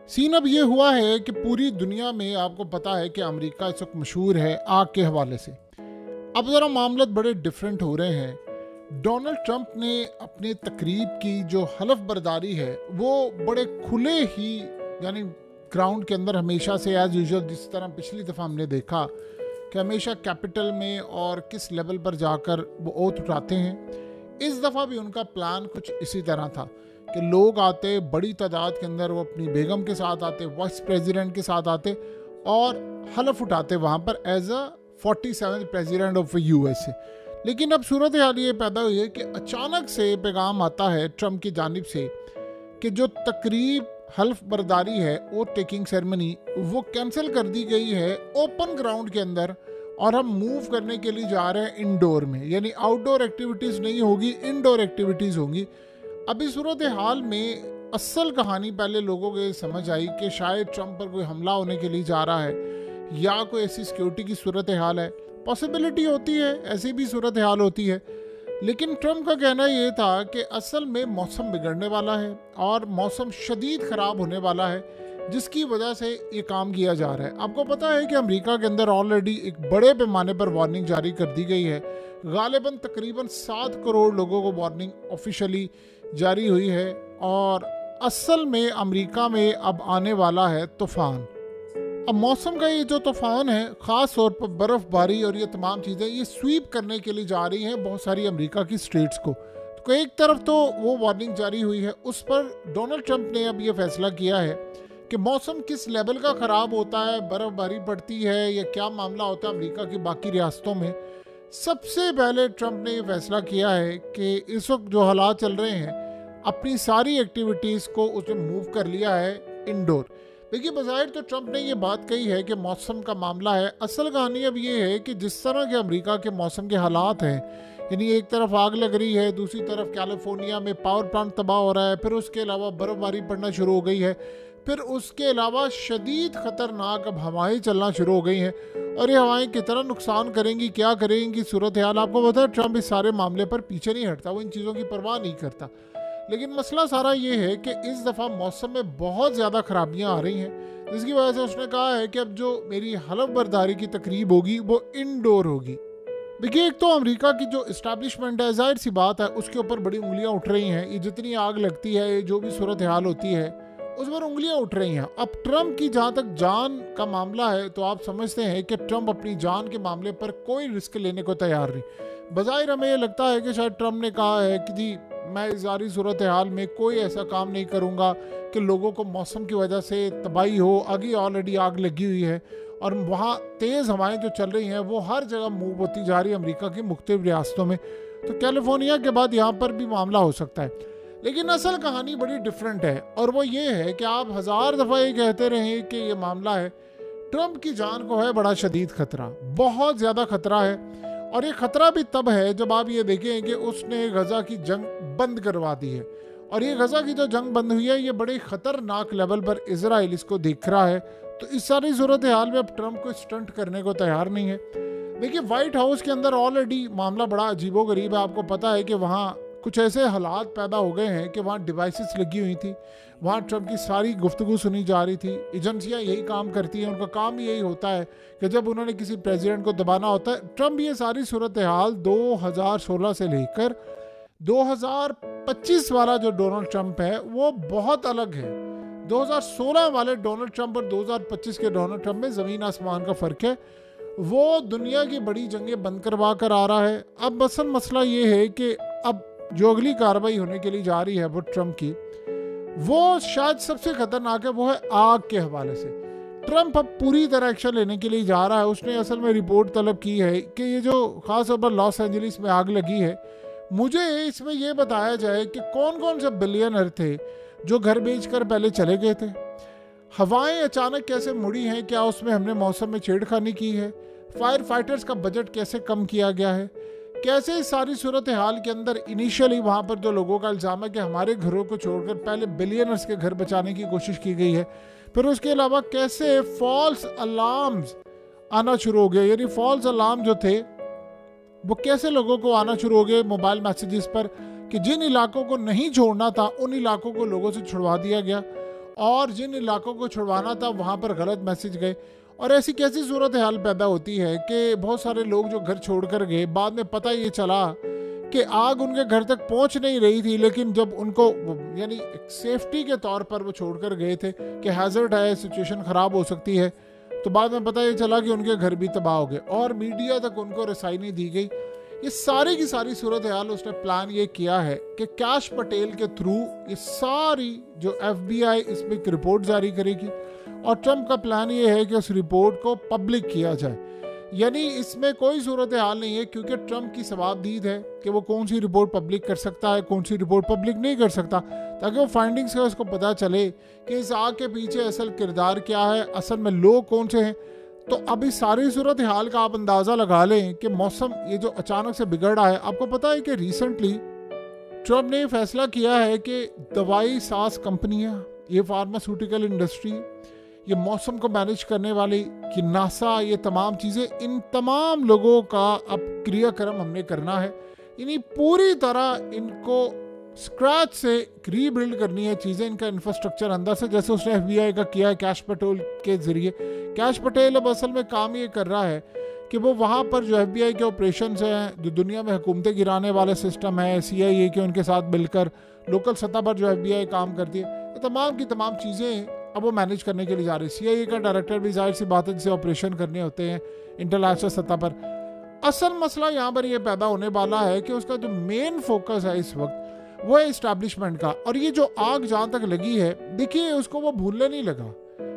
Scene अब ये हुआ है कि पूरी दुनिया में आपको पता है कि अमेरिका इस वक्त मशहूर है आग के हवाले से। अब ज़रा मामला बड़े डिफरेंट हो रहे हैं। डोनाल्ड ट्रंप ने अपने तकरीब की जो हलफ बर्दारी है वो बड़े खुले ही यानी ग्राउंड के अंदर हमेशा से एज यूजुअल जिस तरह पिछली दफ़ा हमने देखा कि हमेशा कैपिटल में और किस लेवल पर जाकर वो ओथ उठाते हैं, इस दफ़ा भी उनका प्लान कुछ इसी तरह था कि लोग आते बड़ी तादाद के अंदर, वो अपनी बेगम के साथ आते, वाइस प्रेसिडेंट के साथ आते और हलफ उठाते वहाँ पर as a 47th president of USA. लेकिन अब सूरत हाल ये पैदा हुई है कि अचानक से पैगाम आता है ट्रंप की जानिब से कि जो तकरीब हल्फ बर्दारी है वोट टेकिंग सेरेमनी वो कैंसिल कर दी गई है ओपन ग्राउंड के अंदर, और हम मूव करने के लिए जा रहे हैं इंडोर में, यानी आउटडोर एक्टिविटीज़ नहीं होगी, इनडोर एक्टिविटीज़ होंगी। अभी सूरत हाल में असल कहानी पहले लोगों को समझ आई कि शायद ट्रंप पर कोई हमला होने के लिए जा रहा है या कोई ऐसी सिक्योरिटी की सूरत हाल है। पॉसिबिलिटी होती है, ऐसी भी सूरत हाल होती है। लेकिन ट्रंप का कहना ये था कि असल में मौसम बिगड़ने वाला है और मौसम शदीद ख़राब होने वाला है, जिसकी वजह से ये काम किया जा रहा है। आपको पता है कि अमेरिका के अंदर ऑलरेडी एक बड़े पैमाने पर वार्निंग जारी कर दी गई है। गालिबन तकरीबन 7 करोड़ लोगों को वार्निंग ऑफिशियली जारी हुई है और असल में अमेरिका में अब आने वाला है तूफ़ान। अब मौसम का ये जो तूफ़ान है ख़ास तौर पर बर्फ़बारी और ये तमाम चीज़ें ये स्वीप करने के लिए जा रही हैं बहुत सारी अमेरिका की स्टेट्स को। तो एक तरफ तो वो वार्निंग जारी हुई है, उस पर डोनाल्ड ट्रंप ने अब ये फैसला किया है कि मौसम किस लेवल का ख़राब होता है, बर्फ़बारी पड़ती है या क्या मामला होता है अमेरिका की बाकी रियासतों में। सबसे पहले ट्रंप ने ये फैसला किया है कि इस वक्त जो हालात चल रहे हैं अपनी सारी एक्टिविटीज़ को उसने मूव कर लिया है इंडोर। देखिए, बज़ाहिर तो ट्रंप ने ये बात कही है कि मौसम का मामला है, असल कहानी अब ये है कि जिस तरह के अमेरिका के मौसम के हालात हैं, यानी एक तरफ आग लग रही है, दूसरी तरफ कैलिफोर्निया में पावर प्लांट तबाह हो रहा है, फिर उसके अलावा बर्फ़बारी पड़ना शुरू हो गई है, फिर उसके अलावा शदीद ख़तरनाक अब हवाएं चलना शुरू हो गई हैं। और ये हवाएं कितना नुकसान करेंगी, क्या करेंगी, सूरत हाल आपको पता है। ट्रंप इस सारे मामले पर पीछे नहीं हटता, वो इन चीज़ों की परवाह नहीं करता। लेकिन मसला सारा ये है कि इस दफ़ा मौसम में बहुत ज़्यादा ख़राबियाँ आ रही हैं, जिसकी वजह से उसने कहा है कि अब जो मेरी हलफ बर्दारी की तकरीब होगी वो इनडोर होगी। देखिए, एक तो अमेरिका की जो इस्टेब्लिशमेंट है, जाहिर सी बात है उसके ऊपर बड़ी उंगलियां उठ रही हैं। ये जितनी आग लगती है, जो भी सूरत हाल होती है, उस पर उंगलियां उठ रही हैं। अब ट्रंप की जहाँ तक जान का मामला है तो आप समझते हैं कि ट्रंप अपनी जान के मामले पर कोई रिस्क लेने को तैयार नहीं। बज़ाहिर हमें ये लगता है कि शायद ट्रंप ने कहा है कि जी मैं इस सारी सूरत हाल में कोई ऐसा काम नहीं करूँगा कि लोगों को मौसम की वजह से तबाही हो। आगे ऑलरेडी आग लगी हुई है और वहाँ तेज़ हवाएं जो चल रही हैं वो हर जगह मूव होती जा रही है अमेरिका की मुख्तलिफ रियासतों में। तो कैलिफोर्निया के बाद यहाँ पर भी मामला हो सकता है। लेकिन असल कहानी बड़ी डिफरेंट है और वो ये है कि आप 1000 दफ़ा ये कहते रहें कि ये मामला है, ट्रंप की जान को है बड़ा शदीद खतरा, बहुत ज़्यादा खतरा है। और ये खतरा भी तब है जब आप ये देखें कि उसने गज़ा की जंग बंद करवा दी है। और ये गज़ा की जो जंग बंद हुई है ये बड़े ख़तरनाक लेवल पर इजराइल इसको देख रहा है। तो इस सारी सूरत हाल में अब ट्रंप को स्टंट करने को तैयार नहीं है। देखिए, वाइट हाउस के अंदर ऑलरेडी मामला बड़ा अजीबोगरीब है। आपको पता है कि वहाँ कुछ ऐसे हालात पैदा हो गए हैं कि वहाँ डिवाइसेस लगी हुई थी, वहाँ ट्रंप की सारी गुफ्तगू सुनी जा रही थी। एजेंसियाँ यही काम करती हैं, उनका काम यही होता है कि जब उन्होंने किसी प्रेसिडेंट को दबाना होता है। ट्रंप ये सारी सूरत हाल 2016 से लेकर 2025 वाला जो डोनाल्ड ट्रंप है वो बहुत अलग है। 2016 वाले डोनाल्ड ट्रंप और 2025 के डोनाल्ड ट्रंप में ज़मीन आसमान का फ़र्क है। वो दुनिया की बड़ी जंगें बंद करवा कर आ रहा है। अब असल मसला ये है कि अब जो अगली कार्रवाई होने के लिए जा रही है वो ट्रंप की, वो शायद सबसे खतरनाक है, वो है आग के हवाले से। ट्रंप अब पूरी तरह एक्शन लेने के लिए जा रहा है। उसने असल में रिपोर्ट तलब की है कि ये जो ख़ास तौर पर लॉस एंजलिस में आग लगी है, मुझे इसमें यह बताया जाए कि कौन कौन से बिलियनर थे जो घर बेचकर पहले चले गए थे। हवाएं अचानक कैसे मुड़ी हैं, क्या उसमें हमने मौसम में छेड़खानी की है, फायर फाइटर्स का बजट कैसे कम किया गया है, कैसे इस सारी सूरत हाल के अंदर इनिशियली वहाँ पर जो लोगों का इल्ज़ाम है कि हमारे घरों को छोड़कर पहले बिलियनर्स के घर बचाने की कोशिश की गई है, फिर उसके अलावा कैसे फॉल्स अलार्म्स आना शुरू हो गए, यानी फॉल्स अलार्म जो थे वो कैसे लोगों को आना शुरू हो गए मोबाइल मैसेजेस पर कि जिन इलाकों को नहीं छोड़ना था उन इलाकों को लोगों से छुड़वा दिया गया। और जिन इलाकों को छुड़वाना था वहाँ पर गलत मैसेज गए। और ऐसी कैसी सूरत हाल पैदा होती है कि बहुत सारे लोग जो घर छोड़कर गए, बाद में पता ये चला कि आग उनके घर तक पहुंच नहीं रही थी, लेकिन जब उनको यानी सेफ्टी के तौर पर वो छोड़कर गए थे कि हैजर्ड है, सिचुएशन ख़राब हो सकती है, तो बाद में पता ये चला कि उनके घर भी तबाह हो गए और मीडिया तक उनको रसाई नहीं दी गई। ये सारी की सारी सूरत हाल उसने प्लान ये किया है कि कैश पटेल के थ्रू ये सारी जो FBI इसमें एक रिपोर्ट जारी करेगी और ट्रंप का प्लान ये है कि उस रिपोर्ट को पब्लिक किया जाए। यानी इसमें कोई सूरत हाल नहीं है, क्योंकि ट्रंप की सवाबदीद है कि वो कौन सी रिपोर्ट पब्लिक कर सकता है, कौन सी रिपोर्ट पब्लिक नहीं कर सकता, ताकि वो फाइंडिंग्स का उसको पता चले कि इस आग के पीछे असल किरदार क्या है, असल में लोग कौन से हैं। तो अभी सारी सूरत हाल का आप अंदाज़ा लगा लें कि मौसम ये जो अचानक से बिगड़ रहा है। आपको पता है कि रिसेंटली ट्रंप ने फैसला किया है कि दवाई साज कंपनियां, ये फार्मास्यूटिकल इंडस्ट्री, ये मौसम को मैनेज करने वाली कि नासा, ये तमाम चीज़ें, इन तमाम लोगों का अब क्रियाक्रम हमने करना है। यानी पूरी तरह इनको स्क्रैच से रीबिल्ड करनी है चीज़ें, इनका इंफ्रास्ट्रक्चर अंदर से, जैसे उसने FBI का किया है कैश पटेल के ज़रिए। कैश पटेल अब असल में काम ये कर रहा है कि वो वहाँ पर जो FBI के ऑपरेशंस हैं, जो दुनिया में हुकूमतें गिराने वाले सिस्टम है, CIA के उनके साथ मिलकर लोकल सतह पर जो FBI काम करती है, ये तमाम की तमाम चीज़ें अब वो मैनेज करने के लिए जा रही है। CIA का डायरेक्टर भी जाहिर सी बात है जिसे ऑपरेशन करने होते हैं इंटरनेशनल सतह पर। असल मसला यहाँ पर ये पैदा होने वाला है कि उसका जो मेन फोकस है इस वक्त वो है इस्टेब्लिशमेंट का। और ये जो आग जहाँ तक लगी है, देखिए उसको वो भूलने नहीं लगा।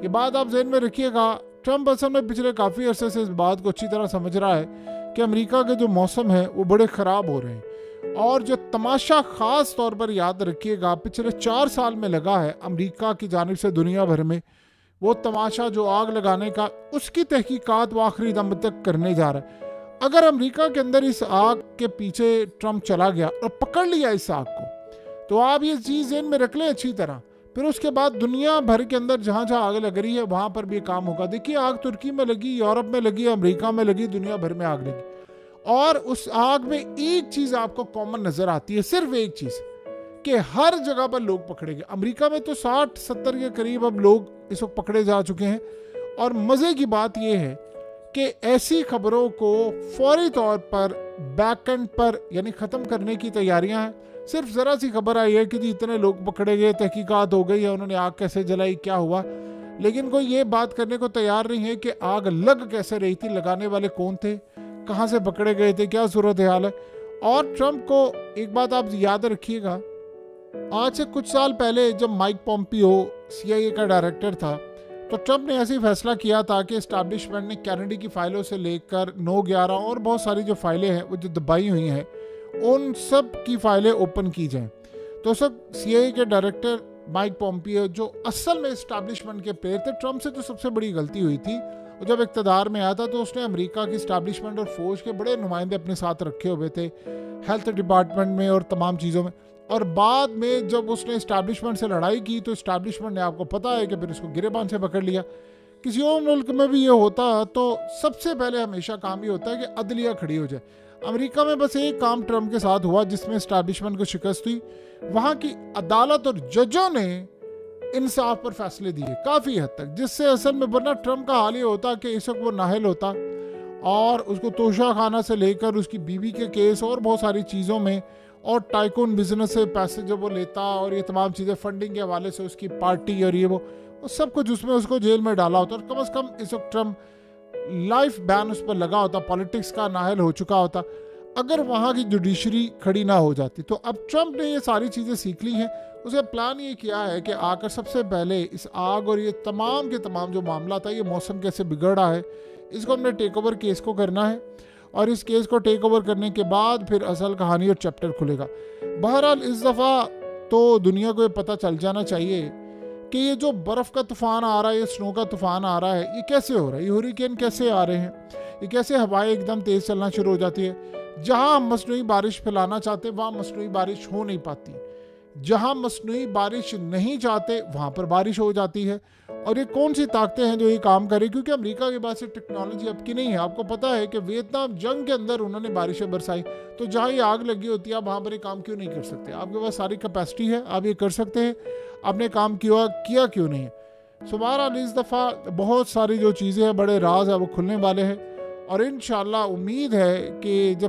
ये बात आप जहन में रखिएगा। ट्रंप असल में पिछले काफ़ी अरसे से इस बात को अच्छी तरह समझ रहा है कि अमेरिका के जो मौसम है वो बड़े ख़राब हो रहे हैं। और जो तमाशा ख़ास तौर पर याद रखिएगा पिछले 4 साल में लगा है अमेरिका की जानिब से दुनिया भर में, वो तमाशा जो आग लगाने का, उसकी तहकीकात वो आखिरी दम तक करने जा रहा है। अगर अमेरिका के अंदर इस आग के पीछे ट्रंप चला गया और पकड़ लिया इस आग को, तो आप ये चीज़ ज़हन में रख लें अच्छी तरह। फिर उसके बाद दुनिया भर के अंदर जहाँ जहाँ आग लग रही है वहाँ पर भी काम होगा। देखिए आग तुर्की में लगी, यूरोप में लगी, अमेरिका में लगी, दुनिया भर में आग लगी। और उस आग में एक चीज़ आपको कॉमन नज़र आती है, सिर्फ एक चीज़, कि हर जगह पर लोग पकड़े गए। अमेरिका में तो 60-70 के करीब अब लोग इस वक्त पकड़े जा चुके हैं। और मज़े की बात यह है कि ऐसी खबरों को फौरी तौर पर बैकएंड पर यानी ख़त्म करने की तैयारियां हैं। सिर्फ ज़रा सी खबर आई है कि जी इतने लोग पकड़े गए, तहकीकात हो गई है, उन्होंने आग कैसे जलाई, क्या हुआ, लेकिन कोई ये बात करने को तैयार नहीं है कि आग लग कैसे रही थी, लगाने वाले कौन थे, कहाँ से पकड़े गए थे, क्या सूरत हाल है। और ट्रंप को एक बात आप याद रखिएगा, आज से कुछ साल पहले जब माइक पॉम्पियो CIA का डायरेक्टर था, तो ट्रंप ने ऐसे ही फैसला किया था कि इस्टेब्लिशमेंट ने कैनेडी की फ़ाइलों से लेकर 9/11 और बहुत सारी जो फाइलें हैं वो जो दबाई हुई हैं, उन सब की फ़ाइलें ओपन की जाएं। तो सब CIA के डायरेक्टर माइक पॉम्पियो जो असल में इस्टेब्लिशमेंट के प्लेयर थे, ट्रंप से तो सबसे बड़ी गलती हुई थी। और जब इक़्तिदार में आया था तो उसने अमेरिका की इस्टेब्लिशमेंट और फौज के बड़े नुमाइंदे अपने साथ रखे हुए थे, हेल्थ डिपार्टमेंट में और तमाम चीज़ों में। और बाद में जब उसने इस्टेब्लिशमेंट से लड़ाई की तो इस्टेब्लिशमेंट ने, आपको पता है कि फिर उसको गिरेबान से पकड़ लिया। किसी और मुल्क में भी ये होता तो सबसे पहले हमेशा काम ये होता है कि अदलिया खड़ी हो जाए। अमेरिका में बस एक काम ट्रंप के साथ हुआ जिसमें इस्टेब्लिशमेंट को शिकस्त हुई। वहाँ की अदालत और जजों ने इंसाफ पर फैसले दिए काफ़ी हद तक, जिससे असल में, वरना ट्रंप का हाल ये होता कि इस वक्त वो नाहल होता और उसको तोशा खाना से लेकर उसकी बीवी के केस और बहुत सारी चीज़ों में, और टाइकून बिजनेस से पैसे जब वो लेता और ये तमाम चीज़ें फंडिंग के हवाले से उसकी पार्टी और ये वो सब कुछ, उसमें उसको जेल में डाला होता। और कम से कम इस वक्त ट्रंप लाइफ बैन उस पर लगा होता, पॉलिटिक्स का नाहल हो चुका होता, अगर वहाँ की जुडिशरी खड़ी ना हो जाती। तो अब ट्रंप ने ये सारी चीज़ें सीख ली हैं। उसने प्लान ये किया है कि आकर सबसे पहले इस आग और ये तमाम के तमाम जो मामला था, ये मौसम कैसे बिगड़ रहा है, इसको हमने टेक ओवर केस को करना है। और इस केस को टेक ओवर करने के बाद फिर असल कहानी और चैप्टर खुलेगा। बहरहाल इस दफ़ा तो दुनिया को ये पता चल जाना चाहिए कि ये जो बर्फ़ का तूफ़ान आ रहा है, ये स्नो का तूफ़ान आ रहा है, ये कैसे हो रहा है, ये हुरिकेन कैसे आ रहे हैं, ये कैसे हवाएं एकदम तेज़ चलना शुरू हो जाती है। जहाँ हम मसनूई बारिश फैलाना चाहते वहाँ मसनूई बारिश हो नहीं पाती, जहाँ मसनूई बारिश नहीं चाहते वहाँ पर बारिश हो जाती है। और ये कौन सी ताकतें हैं जो ये काम करें, क्योंकि अमेरिका के पास ये टेक्नोलॉजी अब की नहीं है। आपको पता है कि वियतनाम जंग के अंदर उन्होंने बारिशें बरसाई, तो जहाँ ये आग लगी होती है आप वहाँ पर ये काम क्यों नहीं कर सकते। आपके पास सारी कैपेसिटी है, आप ये कर सकते हैं। आपने काम किया क्यों नहीं। सो बहरहाल इस दफ़ा बहुत सारी जो चीज़ें हैं, बड़े राज है वो खुलने वाले हैं, और इंशाल्लाह उम्मीद है कि जब